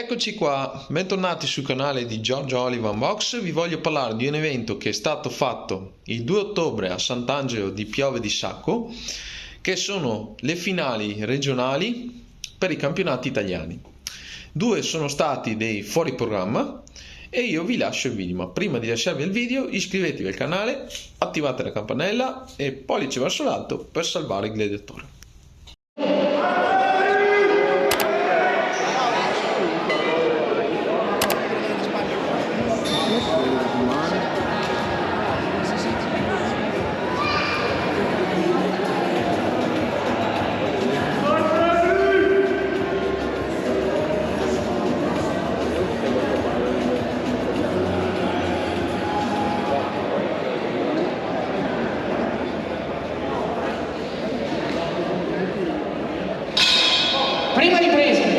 Eccoci qua, bentornati sul canale di Giorgio Olive Unbox. Vi voglio parlare di un evento che è stato fatto il 2 ottobre a Sant'Angelo di Piove di Sacco, che sono le finali regionali per i campionati italiani. Due sono stati dei fuori programma e io vi lascio il video, ma prima di lasciarvi il video iscrivetevi al canale, attivate la campanella e pollice verso l'alto per salvare il gladiatore. Prima ripresa.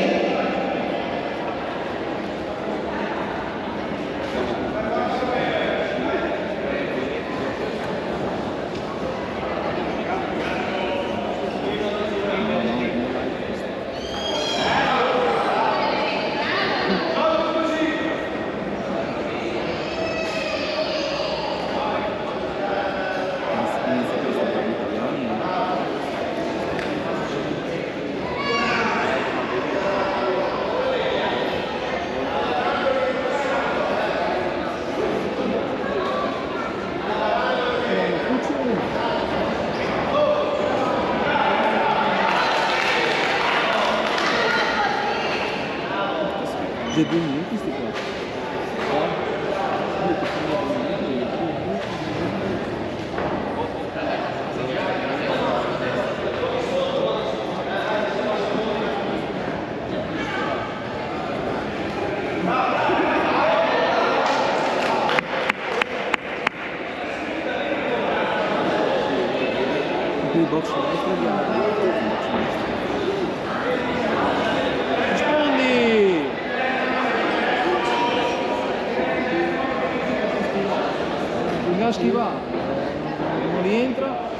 J'ai 2 minutes, c'était quoi? Rispondi! Gas va, non rientra.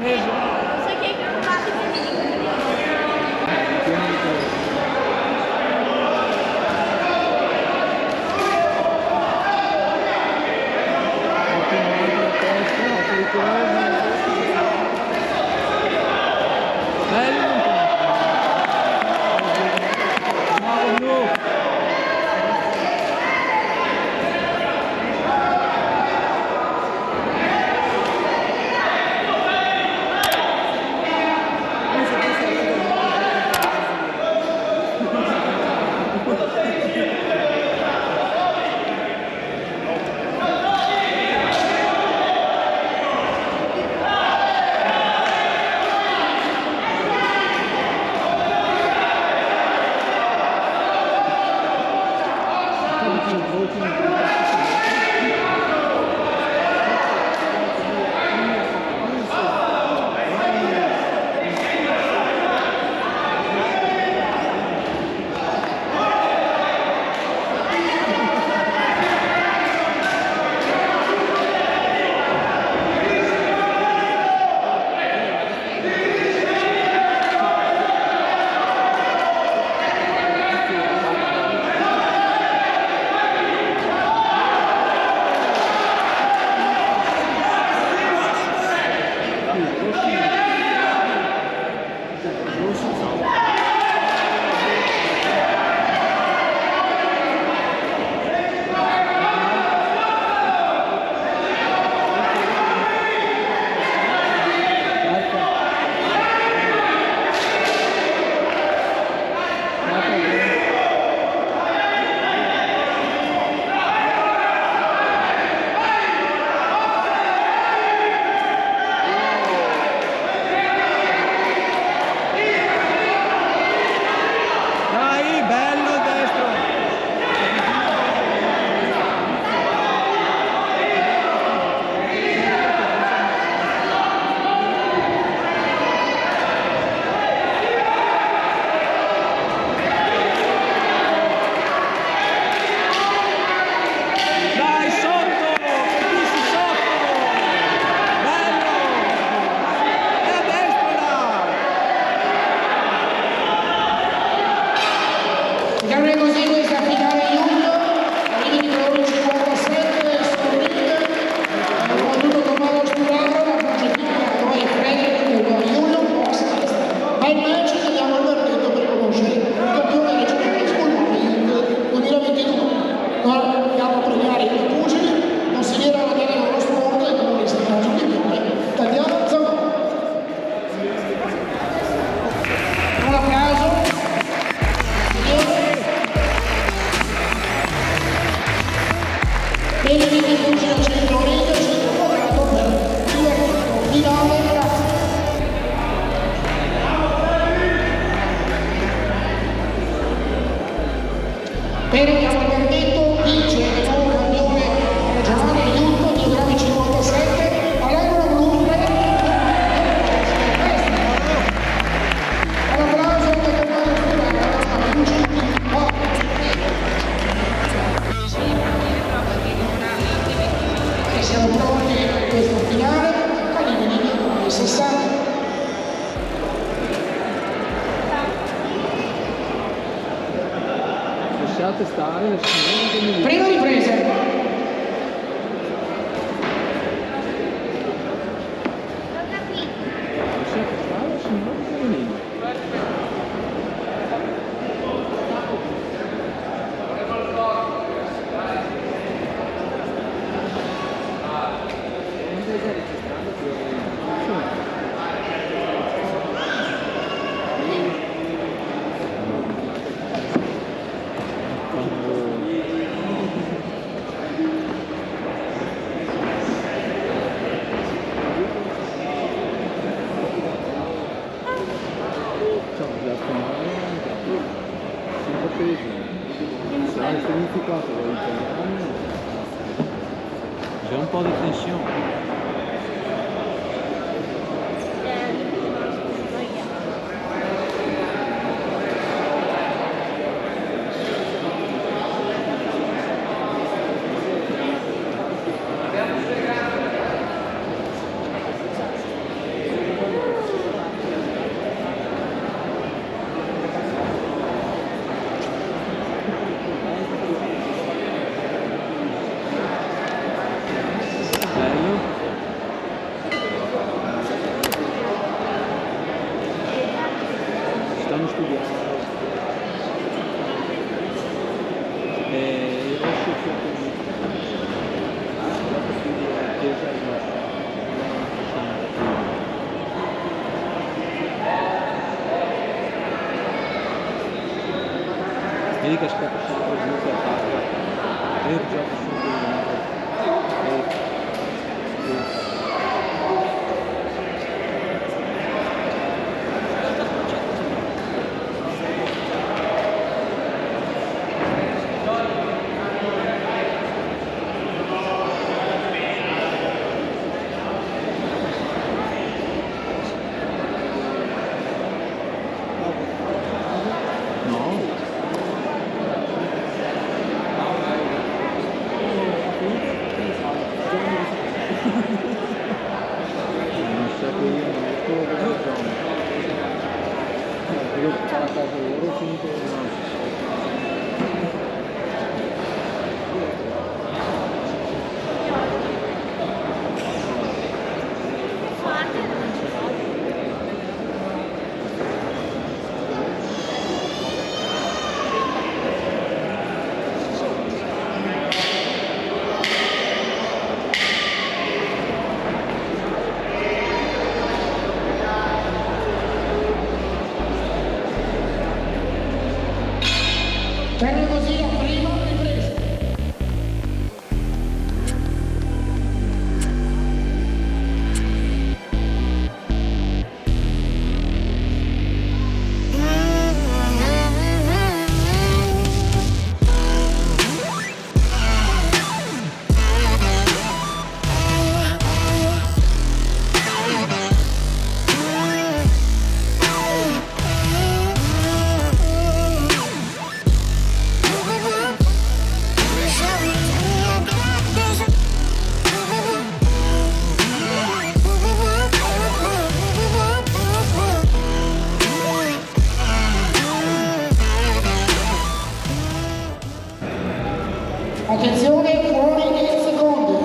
preso. Sai che hai preoccupato che mi dicono di Pieno di cose. Ottima la testa, ottima di cose. Bello Mario! Dai, bello destro! Dai, sotto! Colpisci sotto! Bello! E a destra là! Chiamare così questa finale Juve, arrivi di Colonia 57, Sorride, combattuto Tommaso Sturaro, la progettina poi Frederick del Juve, al match chiediamo il verdetto per conoscere il campione regionale School 2022. Noi andiamo a premiare i pugili, consigliere alla Camera dello Sport e comunista campione italiano Zamora. Un applauso. Bene, vi conduce al centro ring, centro quadrato per il finale, grazie. Bene, abbiamo il verdetto, vince il nuovo campione regionale Juve, 2 grammi 57, all'angolo blu, un applauso per Tommaso Sturaro, e siamo pronti a questo finale, al limite 60. Lasciate stare le signore che mi dicono. Prima ripresa. Lasciate stare le signore che mi dicono. Sarà il significato dell'italiano. C'è un po' di tensione. studiare. Il rosso più quindi è attesa vedi che aspetta sempre giù che attacca e gioca Termina così la prima ripresa. Attenzione, fuori e secondi.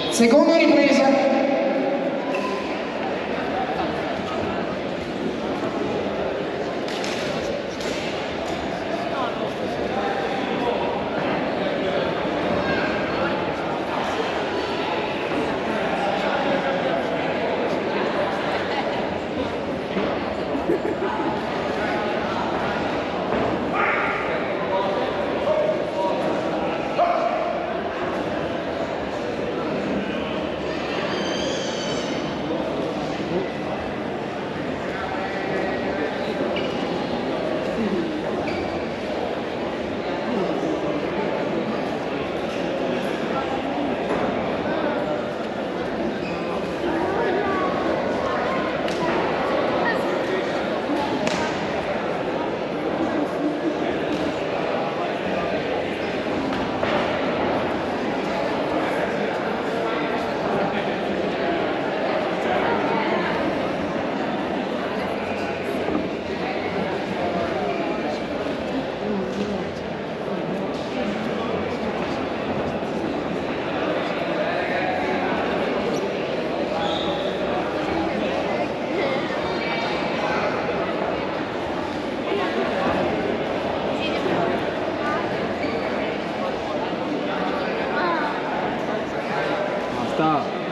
Seconda ripresa. Basta.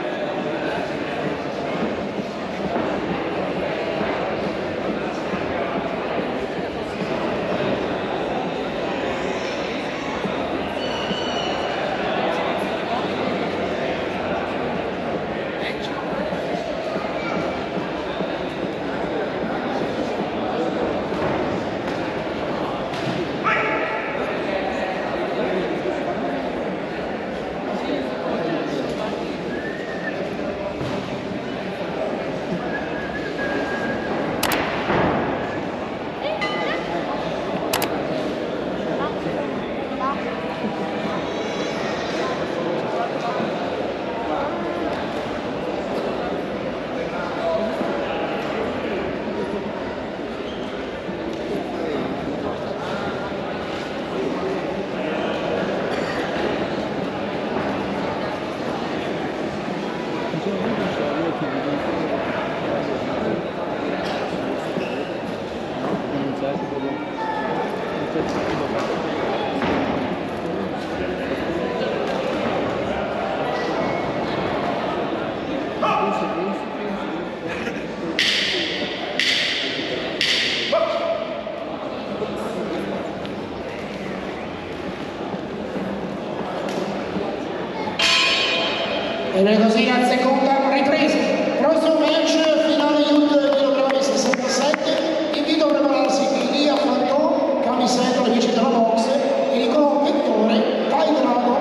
E bene così la seconda ripresa. Prossimo match, finale Youth kg 67. Invito a prepararsi Elia Fantò, camisetta, vice della box, e Nicolò Vettore, Dai Drago.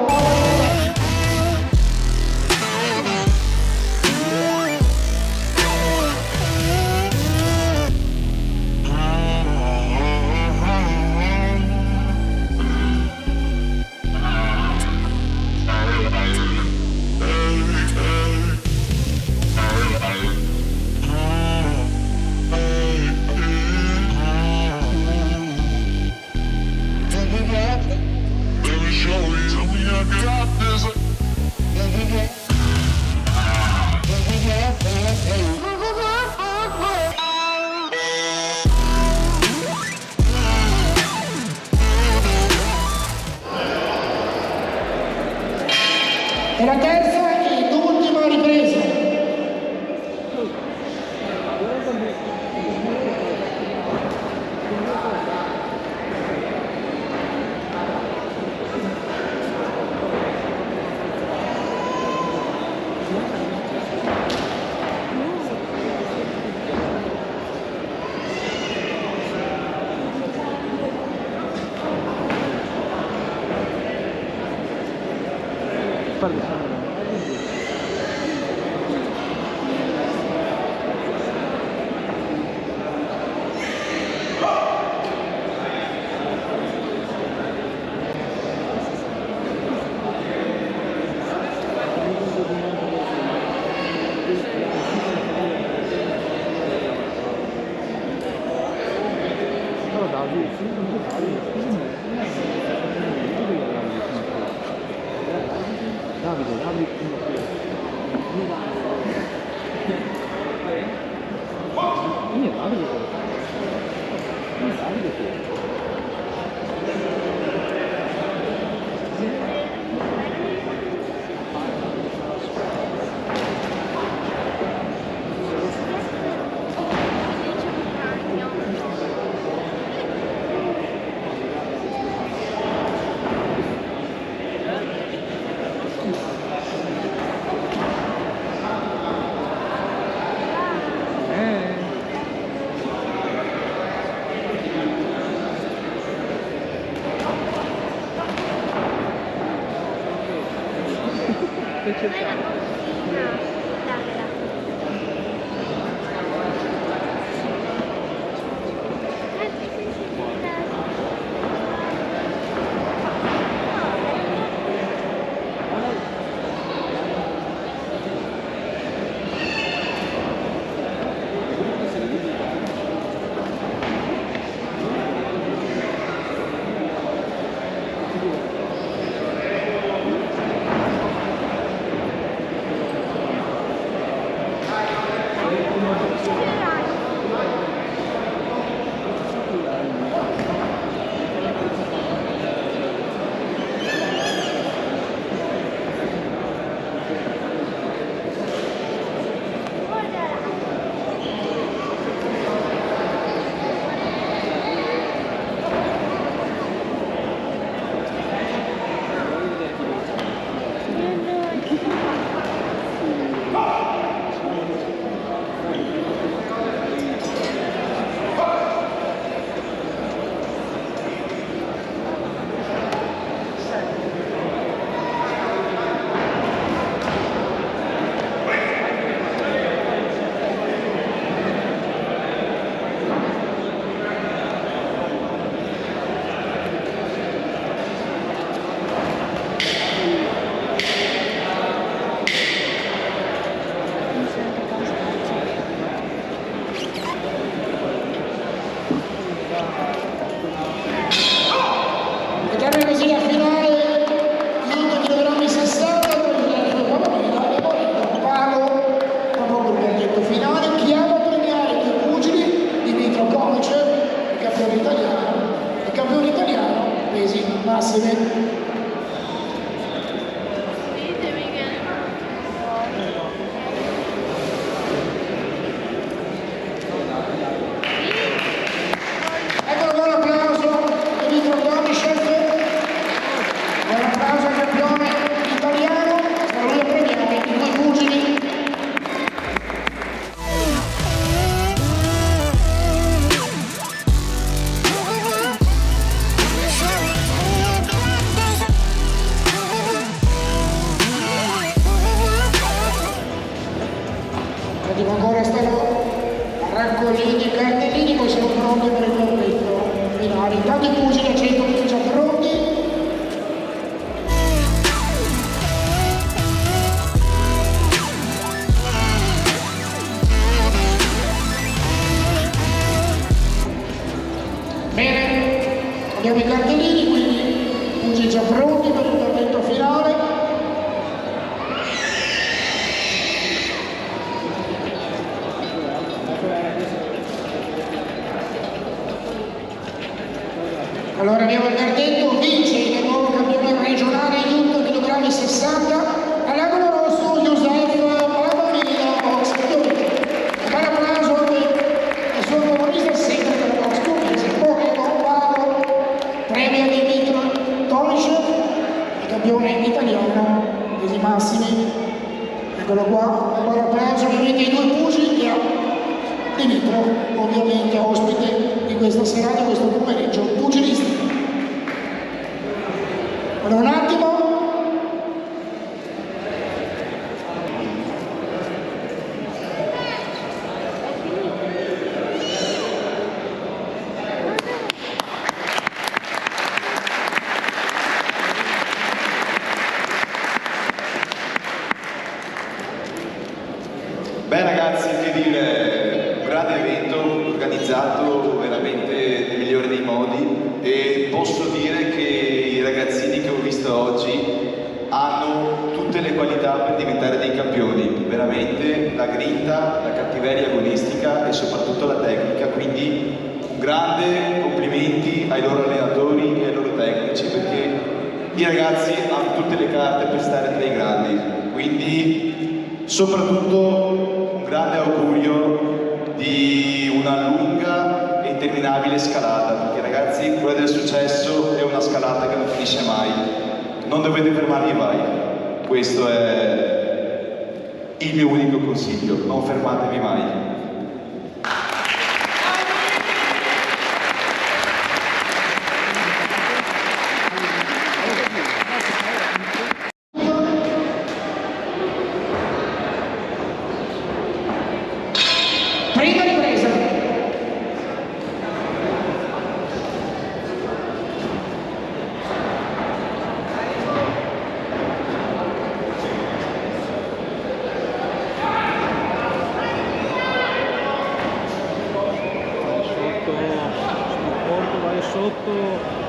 E la terza ed ultima ripresa. Un applauso al campione italiano, sarà lui a premiare in sia pronti per l'intervento finale. Allora abbiamo il verdetto, vince il nuovo campione regionale Junior kg 60 all'angolo rosso Josef Barbamino, box Torino. Un applauso al suo protagonista sempre per la box Torino. Poi con quadro premio di Dimitro Tonic, il campione italiano dei massimi. Eccolo qua, un buon applauso ovviamente ai due pugili e a Dimitro, ovviamente ospite di questa serata, questo pomeriggio pugilistico. Allora un attimo. Beh ragazzi, che dire, un grande evento organizzato veramente nel migliore dei modi e posso dire che i ragazzini che ho visto oggi hanno tutte le qualità per diventare dei campioni, veramente la grinta, la cattiveria agonistica e soprattutto la tecnica, quindi un grande complimenti ai loro allenatori e ai loro tecnici perché i ragazzi hanno tutte le carte per stare tra i grandi, quindi soprattutto un grande augurio di una lunga e interminabile scalata, perché ragazzi quella del successo è una scalata che non finisce mai, non dovete fermarvi mai, questo è il mio unico consiglio, non fermatevi mai. Prima ripresa. Vai sotto.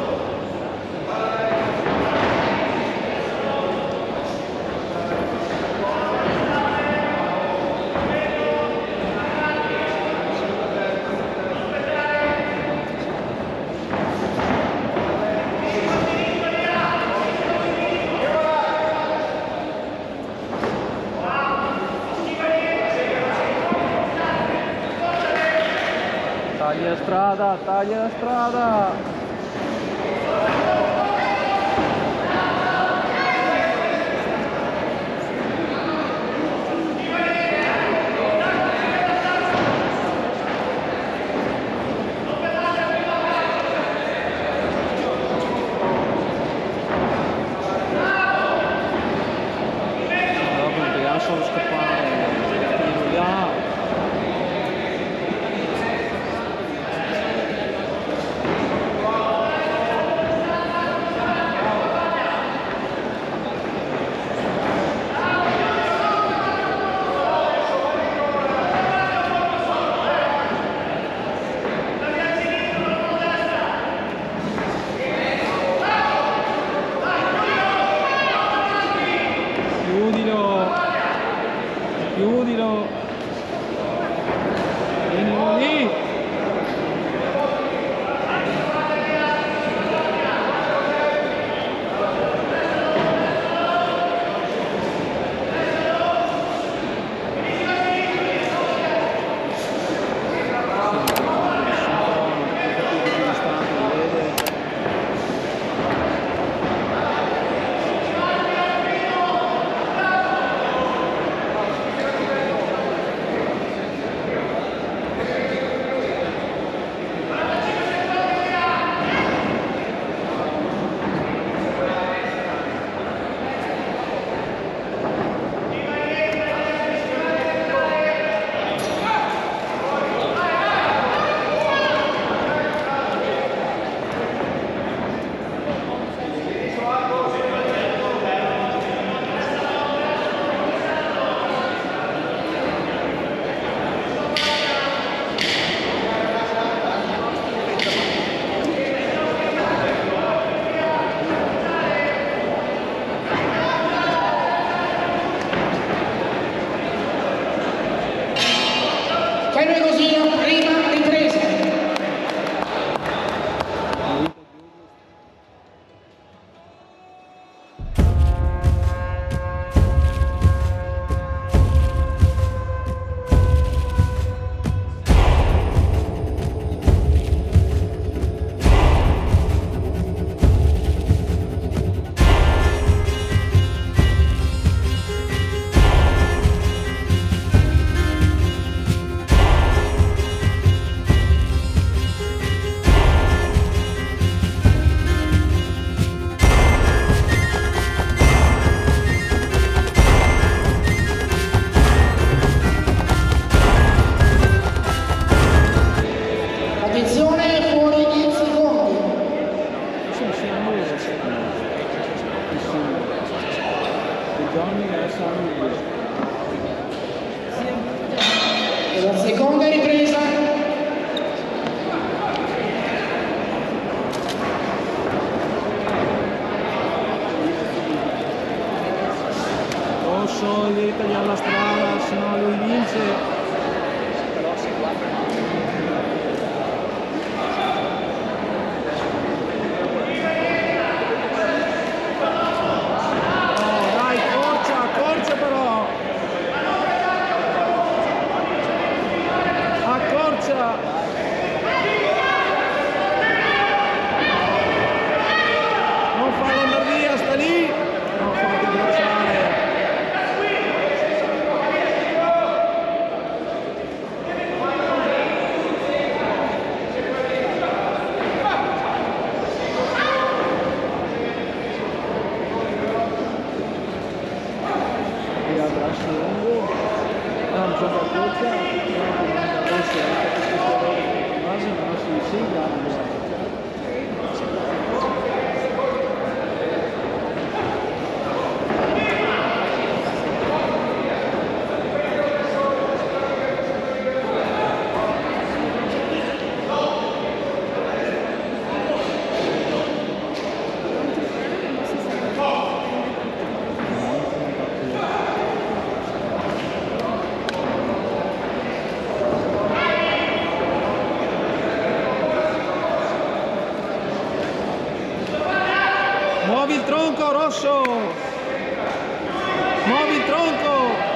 Taglia la strada! Dobbiamo solo scappare, là. Ferme così la prima ripresa. Attenzione, fuori i secondi. E la seconda ripresa. Rosso, devi tagliare la strada, se no lui vince. Non farlo andare via, sta lì! Non farlo abbracciare! E abbraccio lungo, non c'è la corsa, non si quasi non si sigla. Muovi il tronco, Rosso! Muovi il tronco!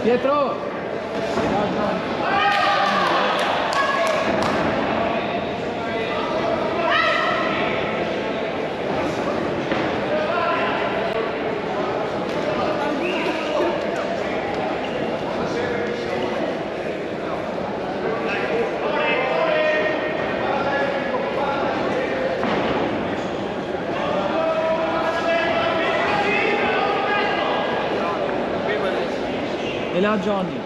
Pietro! E là Johnny.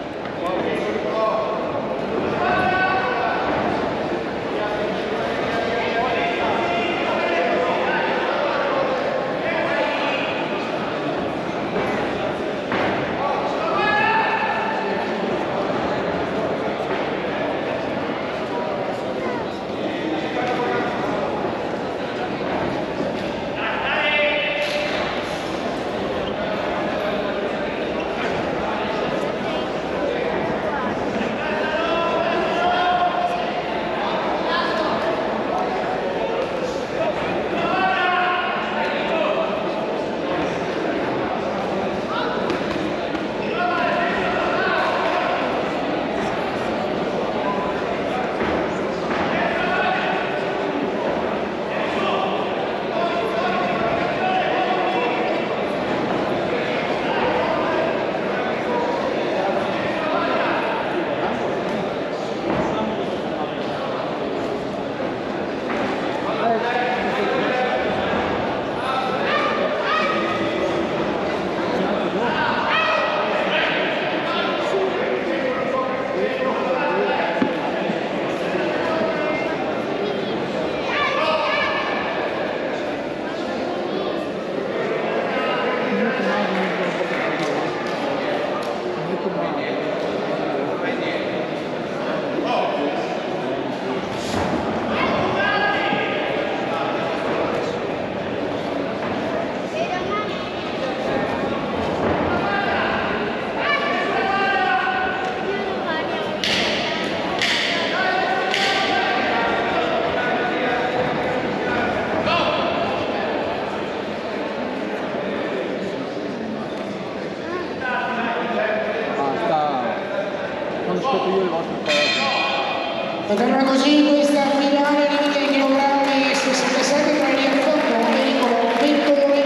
Termina così questa finale limite di chilogrammi 67 tra Elia Fantone e Nicolò Vettore.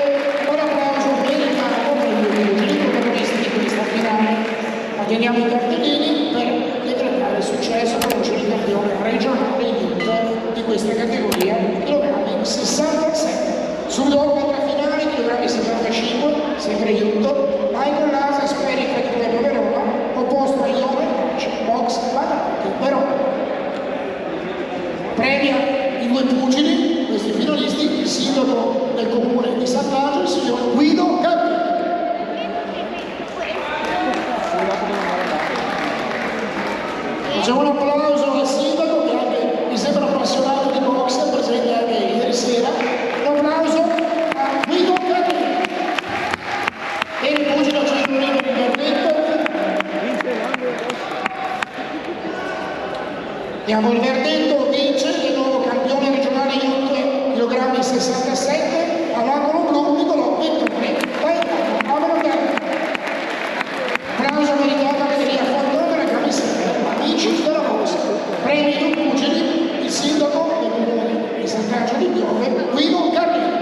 Un applauso per il campo per i protagonisti di questa finale. Atteniamo i cartellini per decretare il successo e conoscere il campione regionale di questa categoria chilogrammi 67. Subito dopo la finale chilogrammi 75, sempre Iutto, Michael Lasa Sperica di Club Verona, opposto a Ione Box Banati Verona. Premia i due pugili, questi finalisti, il sindaco del comune di Sant'Angelo, il signor Guido Capri. Facciamo un applauso al sindaco che anche mi sembra appassionato di box, presente anche ieri sera. Un applauso a Guido Capri. E il pugile Cesarino di Verdetto. Diamo il verdetto, vince il nuovo campione regionale Iutto, chilogrammi 67, all'angolo blu Nicolò Vettore. Vai, applauso meritato a Elia Fantone della camisetta, amici della Box. Premi due pugili, il sindaco del comune di Sant'Angelo di Piove, Guido Carlini.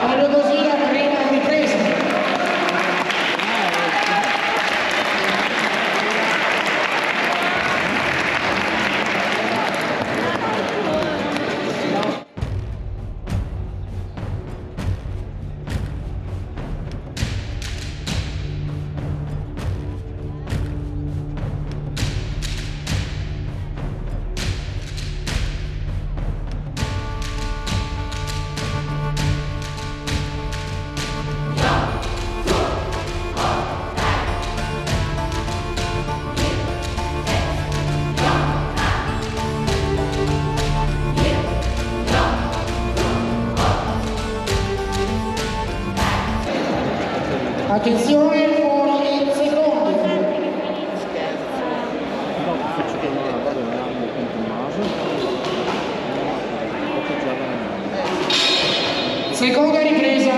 Proprio così la prima ripresa. Attenzione, fuori secondi. No, faccio chiamare, vado in gambo con Tommaso. Seconda ripresa.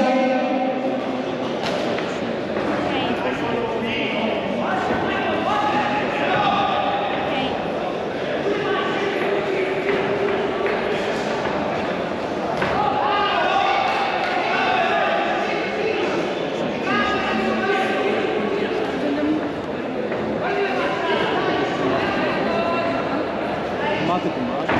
Mate Tommaso.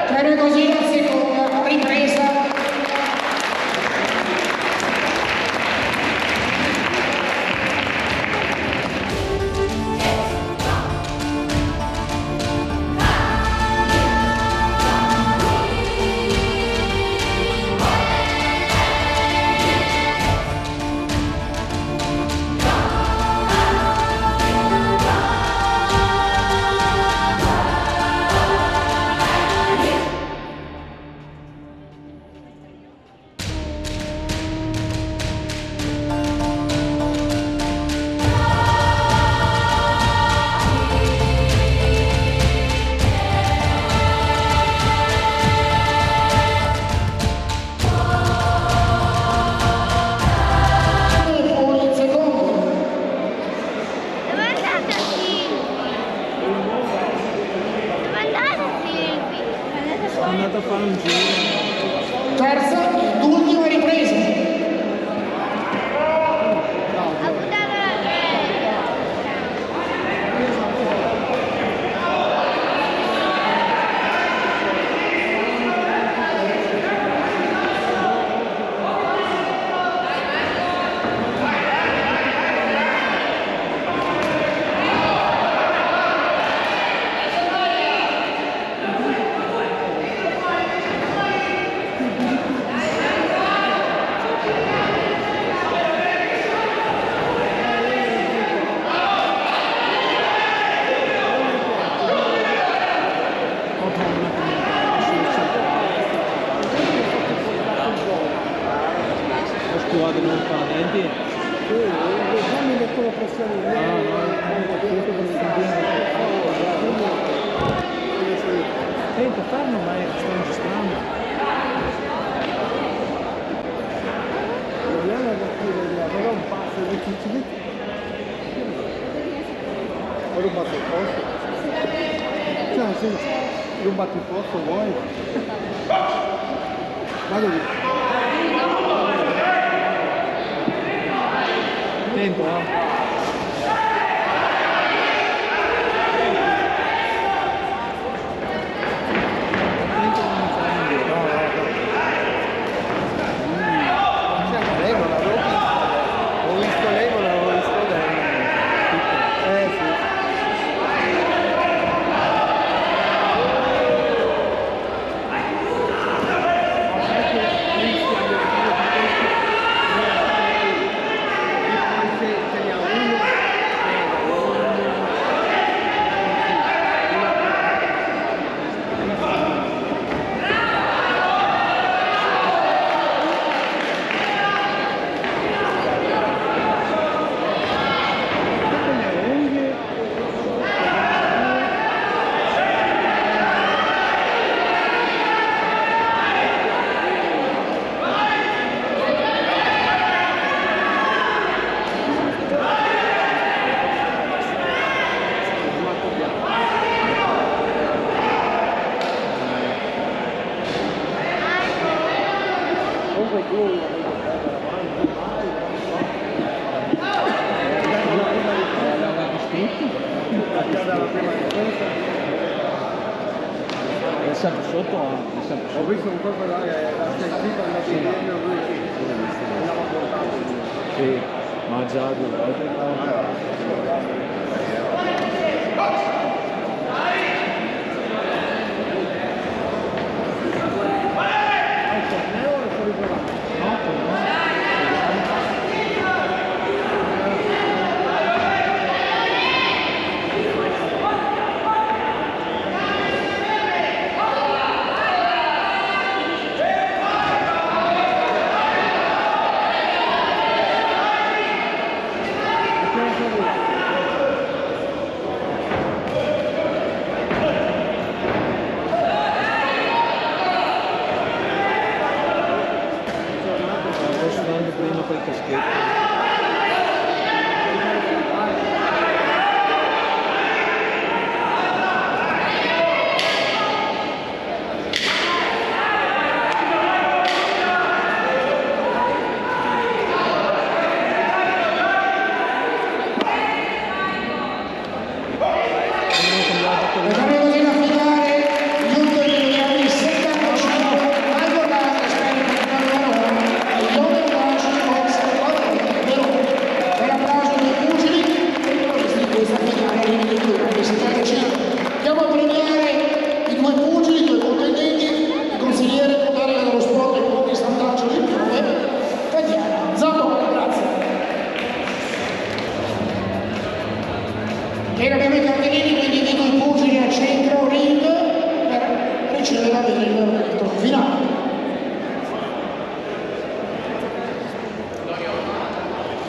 Proprio così la seconda ripresa. Senta, fermo, ma sta registrando. Vogliamo avere un passo di Ciccioli? Ho rubato il posto. Cioè, sì, rubato il posto, vuoi? Vado lì. Attento, sempre sotto, ho visto un colpo là che la sentita alla fine andava portato. Sì, ma già 2 volte.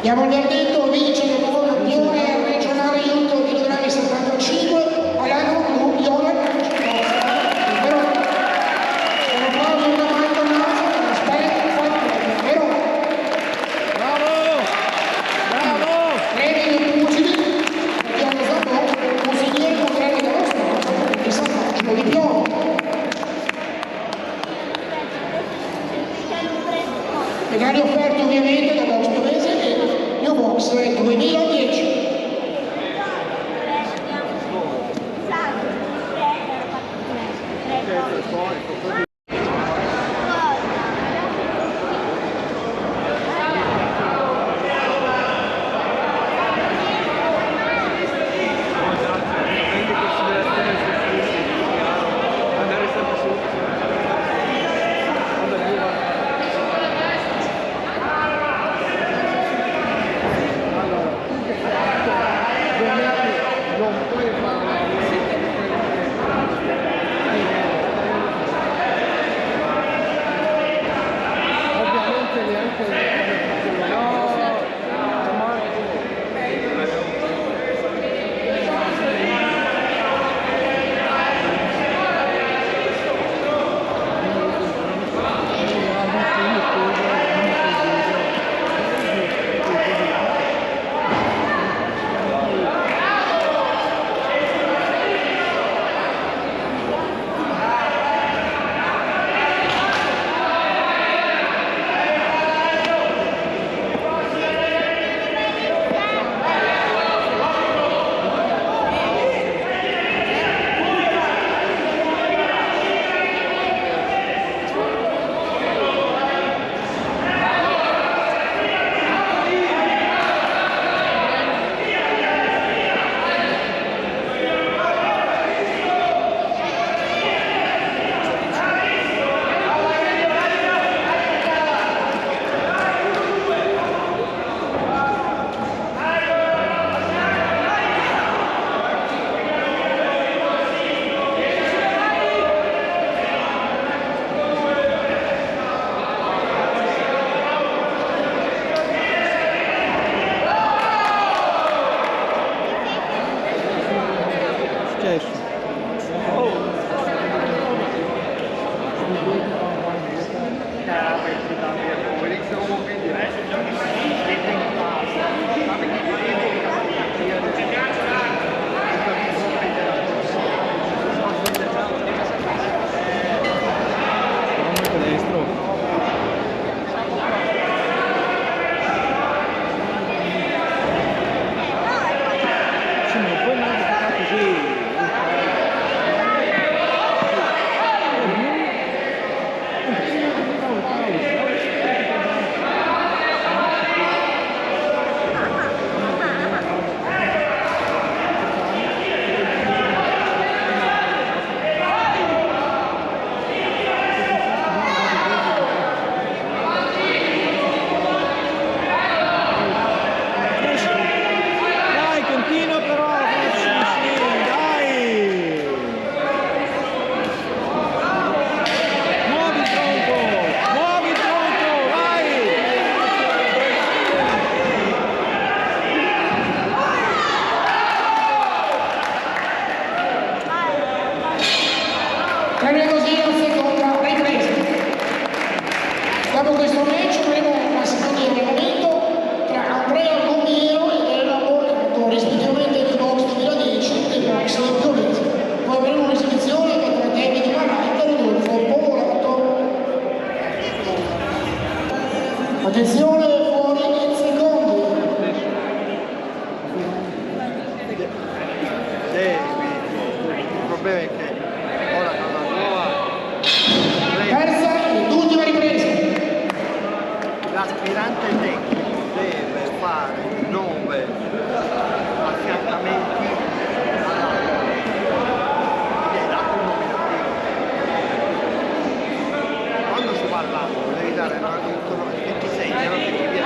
Diamo il verdetto, vince il nuovo campione regionale Iunto di 2,75 all'anno Iola. Però sono proprio una mano al naso, aspetta, però bravo! Premi dei pugili, abbiamo fatto consigliere contrario dello Stato, che sa di più. E gli offerto ovviamente da Box Pavese e New Box 2000. adesso. Destro. Sì, ma poi non è così. Dai, continua però, facci, sì, dai! Muovi il tronco, vai! Termina così la seconda ripresa. Dopo questo match avremo una seconda di allenamento tra Andrea Gombiero ed Elena Borgato, rispettivamente di box 2010 e box Piovese. Poi avremo un'esibizione contro David Marai e Rodolfo Povolato. Attenzione, fuori in secondi. Il problema è che ora con la nuova Terza ed ultima ripresa. l'aspirante tecnico deve fare 9 affiancamenti all'anno. È dato un nominativo. Quando si va all'anno devi dare intorno ai 26, non che ti viene.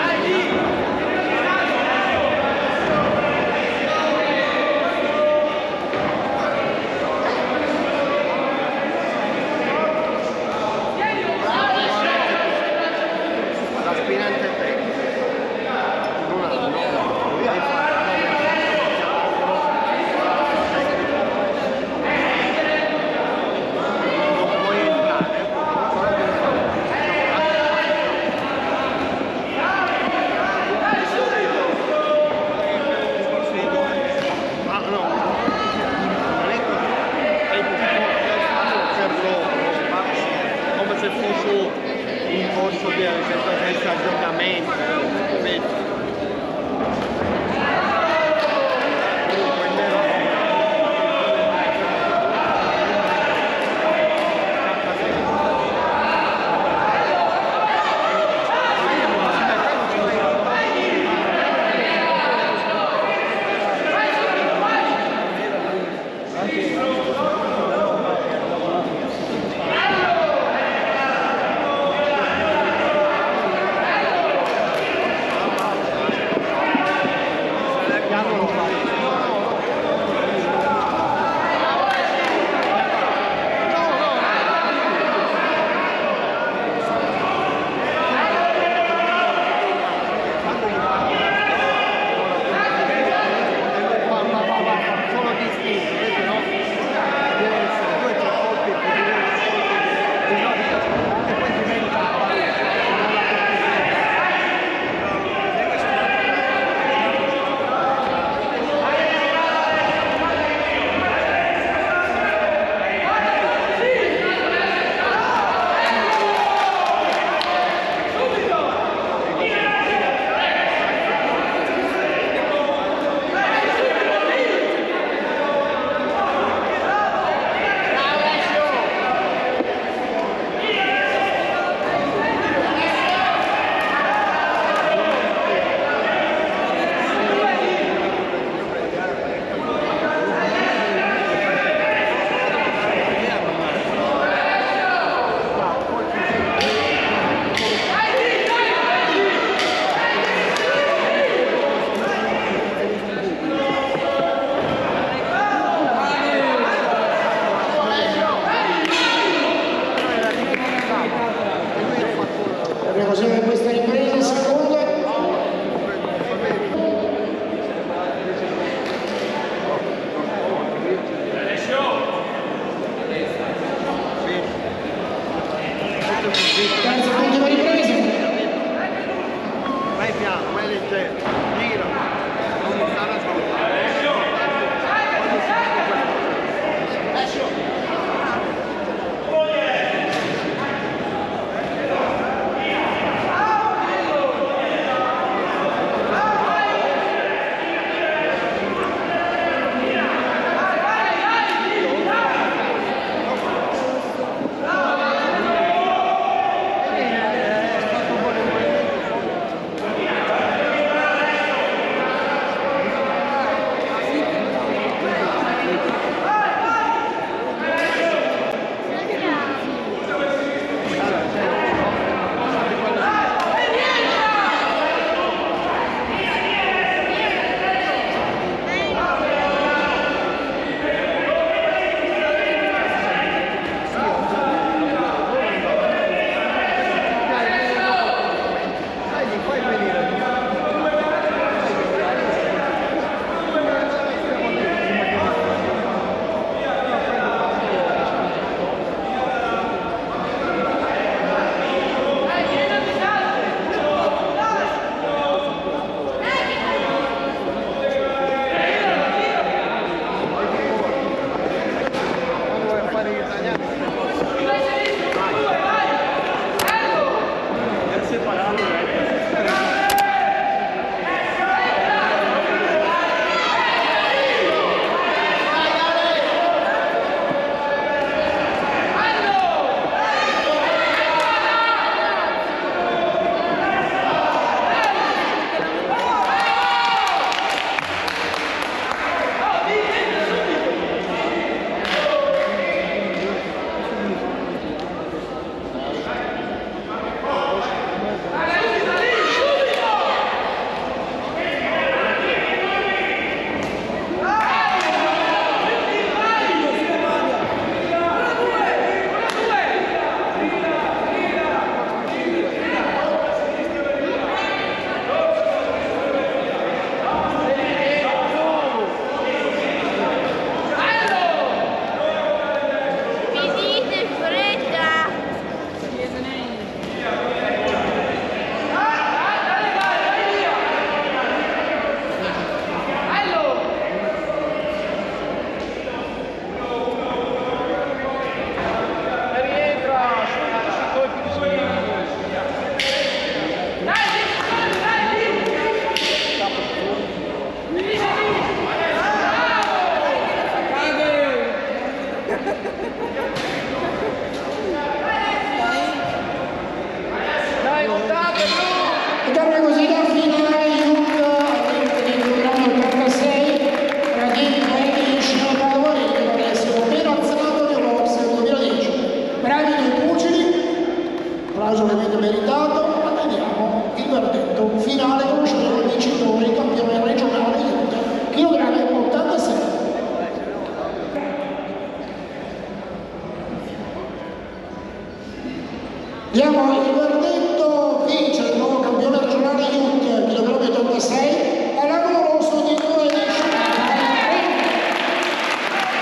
Diamo il verdetto, vince il nuovo campione regionale Youth, chilometro 86, alla numero rosso di 2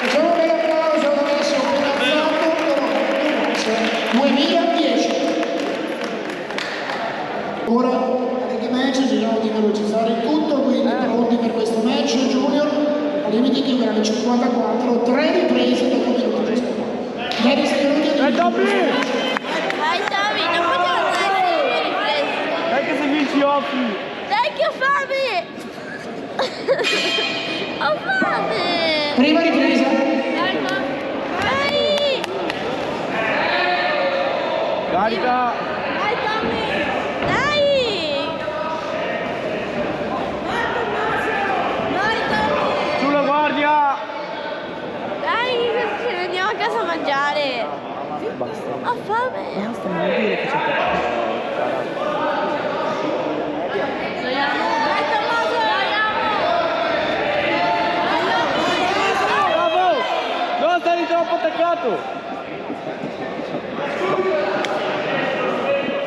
Facciamo un bel applauso adesso per Azzato, 2010. Ora di match, giriamo di velocizzare tutto, quindi pronti per questo match junior, a limiti di gradi 54, 3 riprese dopo minuto ciascuno. Ieri sei venuti a Dai Tommy, non possiamo andare alle riprese. Dai che se vinci offri! Dai che ho fame! Ho fame! Prima ripresa. Dai! Carica! Dai Tommy! Dai! Dai Tommy! Sulla guardia! Dai, ce ne andiamo a casa a mangiare! Basta. Ho fame! Basta, non vuol dire che c'è Dai Tommaso! Bravo! Non stai troppo attaccato!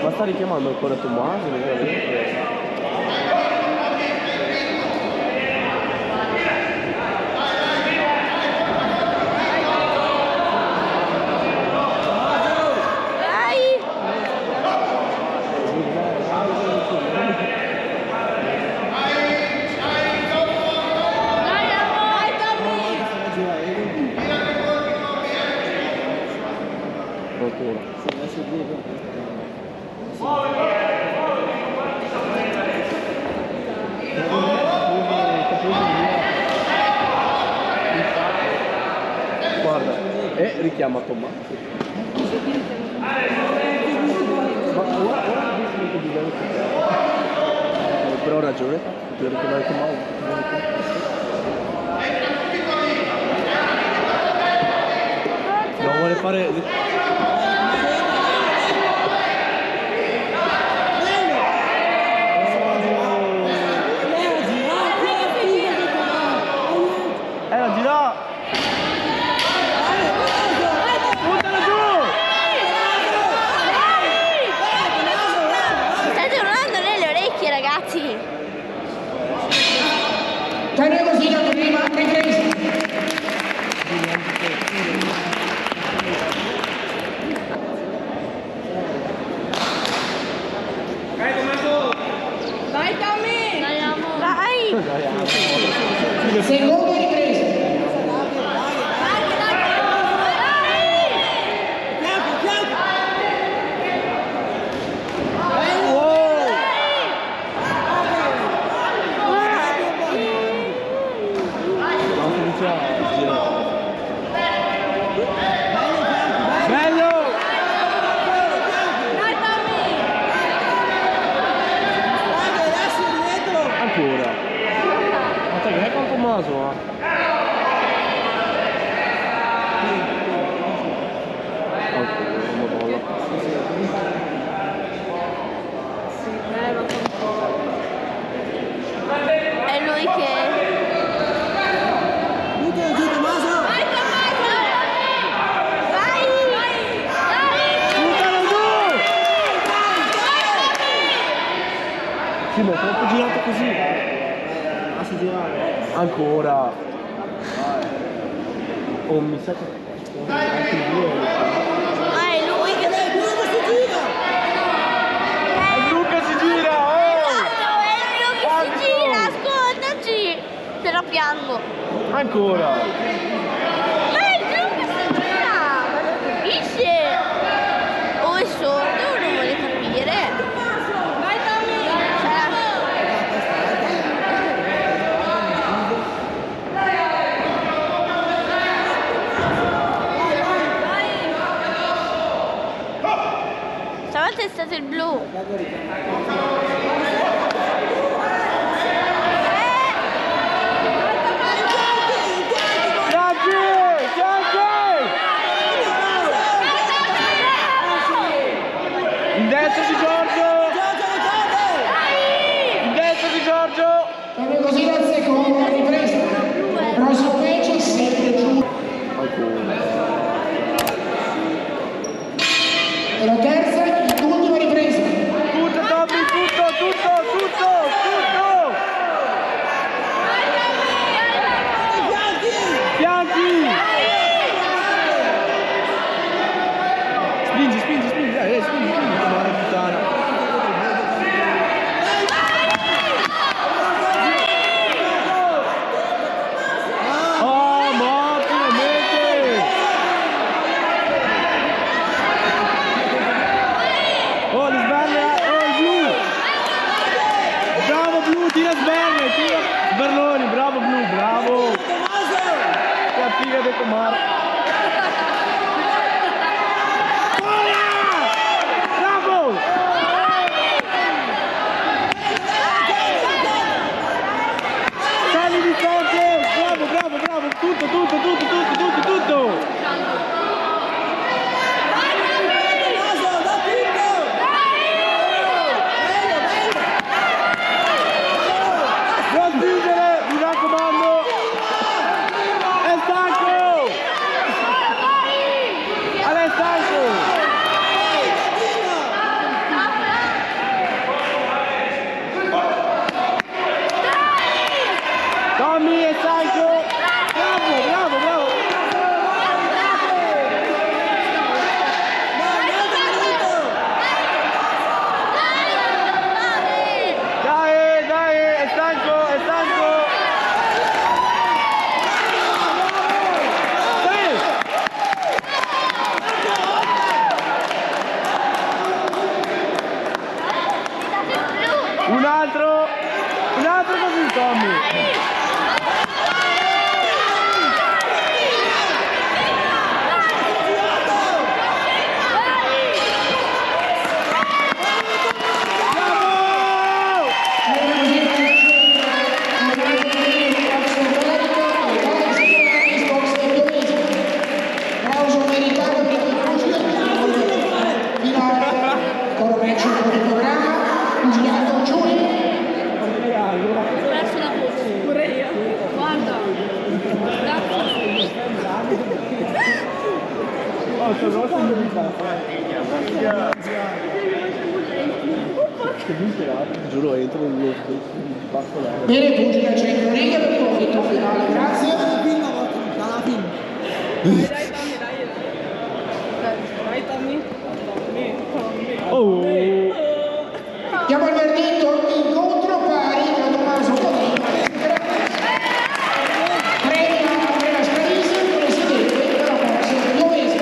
Ma sta richiamando ancora Tommaso? Veramente? Dai! Dai Tommy! Ancora. Guarda, e richiama Tommaso. Ma ora che bisogna però ha ragione, devo richiamare Tommaso. No, vuole fare... la gira! Buttala giù! State urlando nelle orecchie, ragazzi! Tenere così la prima ripresa. Dai Tommy! Dai! Seconda ripresa. Bello! Ancora! Ma te che è con Tommaso? È lui che... Sì, ma è troppo girato così. Lascia girare. Ancora. Oh, mi sa che... anche il due. Ma è lui che... E Luca si gira! Esatto, è lui che si gira, ascoltaci! Se no piango. Ancora. Ma è lui che si gira! Ma non capisce! O è sordo o non vuole capire. Vai Tommy! Stavolta è stato il blu. In destra di Giorgio! In destra di Giorgio! Tenere così la seconda ripresa. Prossimo match sempre giù. Ancora. E la terza, il ha detto Marco. Bravo! Sali di fronte! Bravo, bravo, bravo! Tutto! Non spingere, mi raccomando! È stanco! Ale è stanco! Tommy è stanco! Bravo! Dai, è stanco! Dai! Un altro così, Tommy! Applauso meritato per il finale, Corvecchio con il programma, pugilato Giulio. Perso la voce. Pure io. Guarda. Giuro, entro in basta là. Bene, pugila centro riga per il momento finale, grazie. Oh! Diamo il verdetto, incontro pari tra Tommaso Bonino e premia Andrea Scarisi, presidente della Forza Genovese.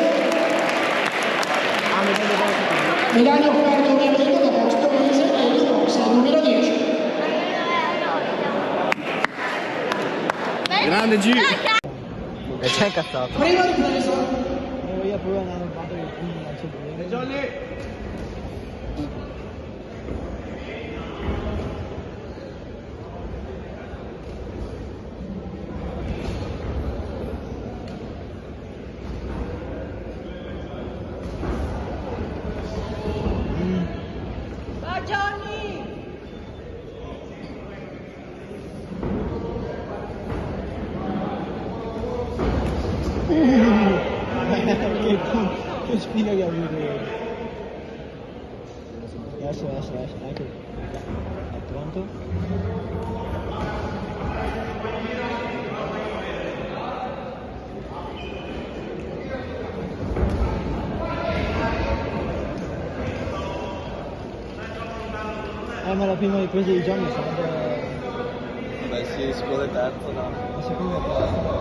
Medaglia offerta ovviamente da Box Genovese e il Box numero 10. Grande G! E c'è incazzato. Prima ripresa. Io pure andare in fatto che quindi non c'è problema. Johnny! Va Johnny! Che spina che ha avuto. Adesso, ecco. È pronto? Ma la prima ripresa di Johnny sarebbe... Beh sì, seconda e terza, no. La seconda e terza.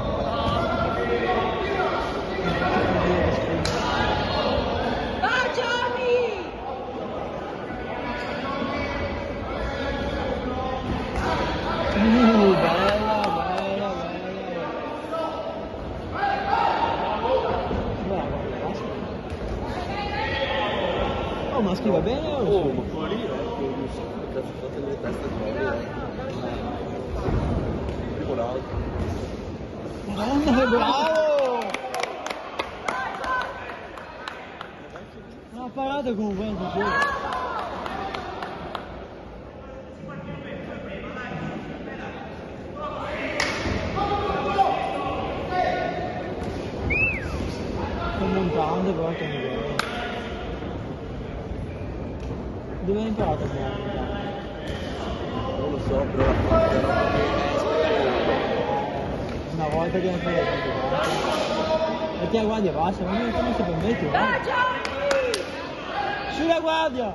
Va Johnny! Bella. Brava, basta. Oh, ma scrive bene o? Oh, ma fuori, cazzo fate le teste bravo. Madonna, che bravo! Ha parato con un buon gioco. Sto montando però che mi vedo. Dove hai imparato a montare? Non lo so, però la roba Una volta che non fai la e ti guardia basta, ma come si permette? Va Johnny! Sulla guardia!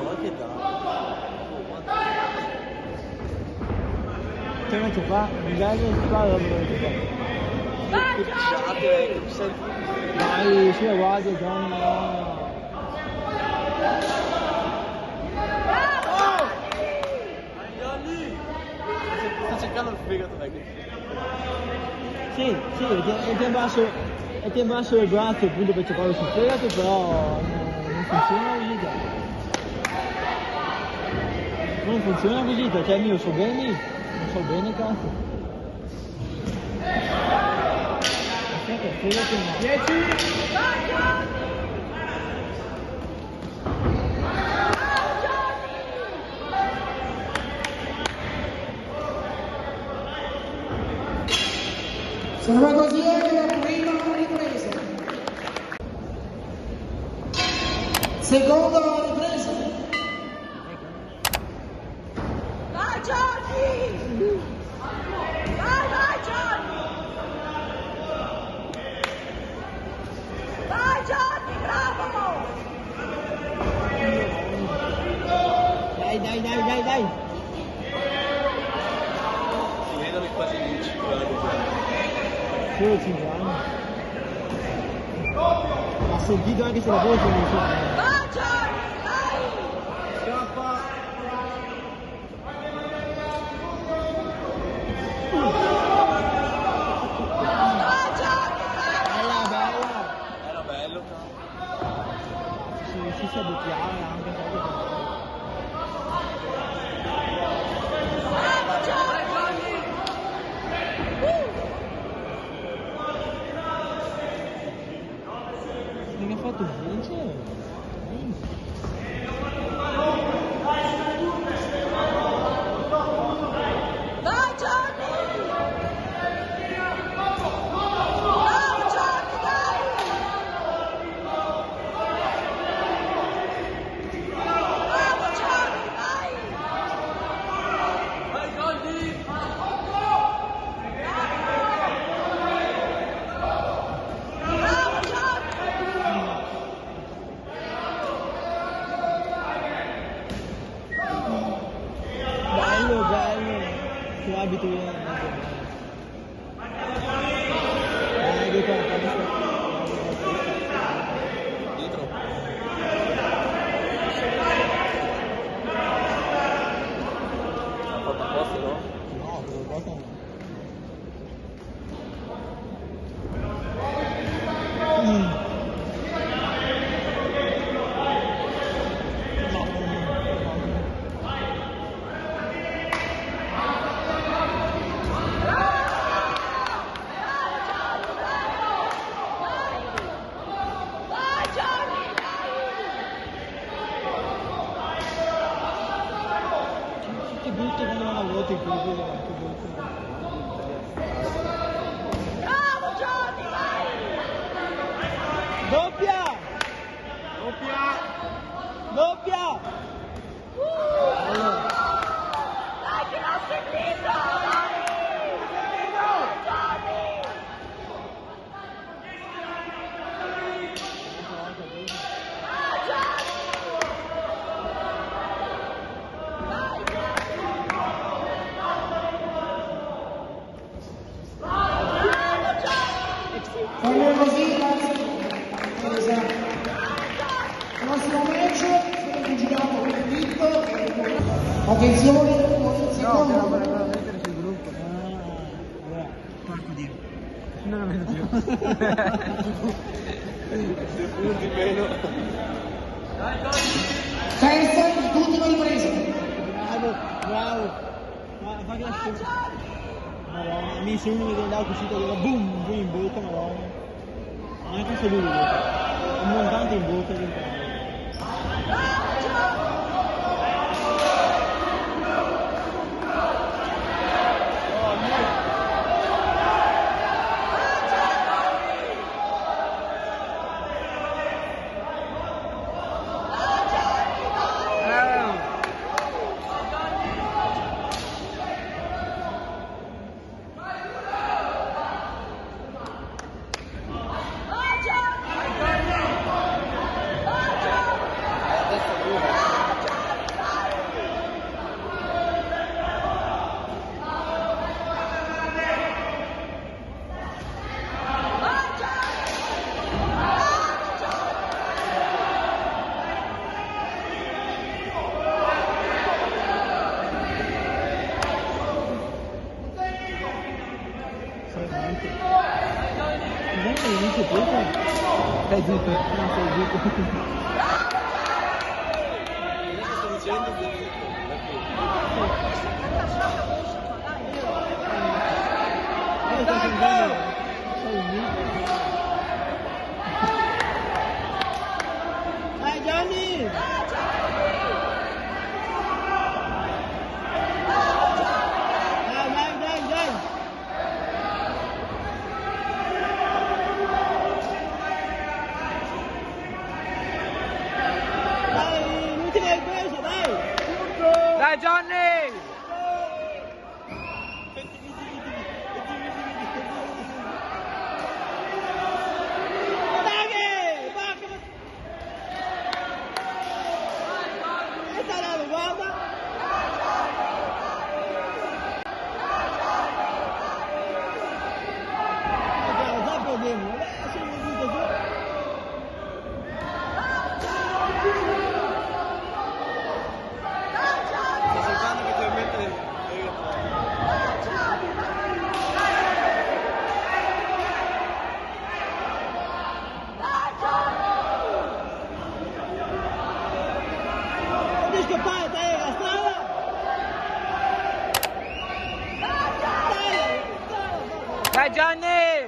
ma che dà? Che non ci fa? Mi dai che si fa la roba che fa. Va Johnny! Dai, sulla guardia, Gianni! cercando il fegato vecchio. Sì, è ti basso il braccio appunto per cercare sul fegato, però non funziona la vita. Non funziona così, perché io so bene, non so bene cazzo. Aspetta, fegato no. 10! Sono così la prima ripresa. Seconda ripresa. Vai Giorgi! Vai Giorgi! Vai Giorgi, bravo! Dai! Si vedono quasi 5 anni. Solo 5 anni. Ha sentito anche se la voce non so. Vai Giorgi, vai! Scappa! Vai Giorgi, bravo! Bella! Era bello. Si sa bucchiare anche. Bravo Giorgi! Non ha fatto vincere? Vai Giorgi! Bravo Giorgi, dai! Bravo Giorgi, vai! Vai Giorgi! Bravo Giorgi! Bello, che abito io. Dietro. Ha fatto apposta, no? No, qualcosa no. Vai Giorgi, dai! Che brutto quando non ha vuoto in più, che brutto. Bravo Giorgi, vai! Doppia! Dai che non sei finito! Dai! Bravo Giorgi! Bravo Giorgi! Vai Giorgi! Bravo Giorgi! Fammi così, grazie. Prossimo match, saremo girato con il dritto. Attenzione, secondo. mettere sul gruppo. Allora, porco Dio. Non la vedo più. Punti meno. Terza ed ultima ripresa. Bravo. Fa che la scelta. Madonna, mi se uno mi andava così, allora boom, giù in bocca, madonna. Anche se lui un montante in bocca di Vai Giorgi! Vai Giorgi! niente. Non inizio tutto. Stai zitto, non stai zitto. Sto dicendo che... Dai Gianni! Dai! Dai, l'ultima ripresa, dai! Dai Gianni! Dai Gianni!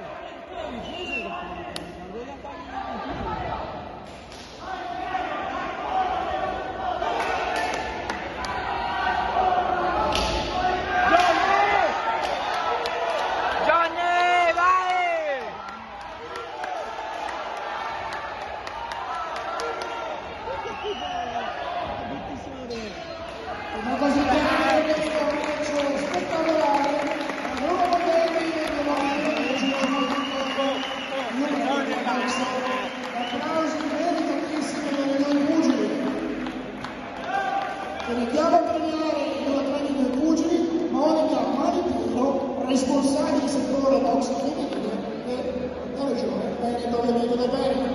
Gianni, vai! Una cosa che spettacolare, nuovo termine applausi meritatissimi per i due pugili. Iniziamo a premiare i due atleti dei pugili, Monica Maripiro, responsabile settore box femminile della regione Veneto.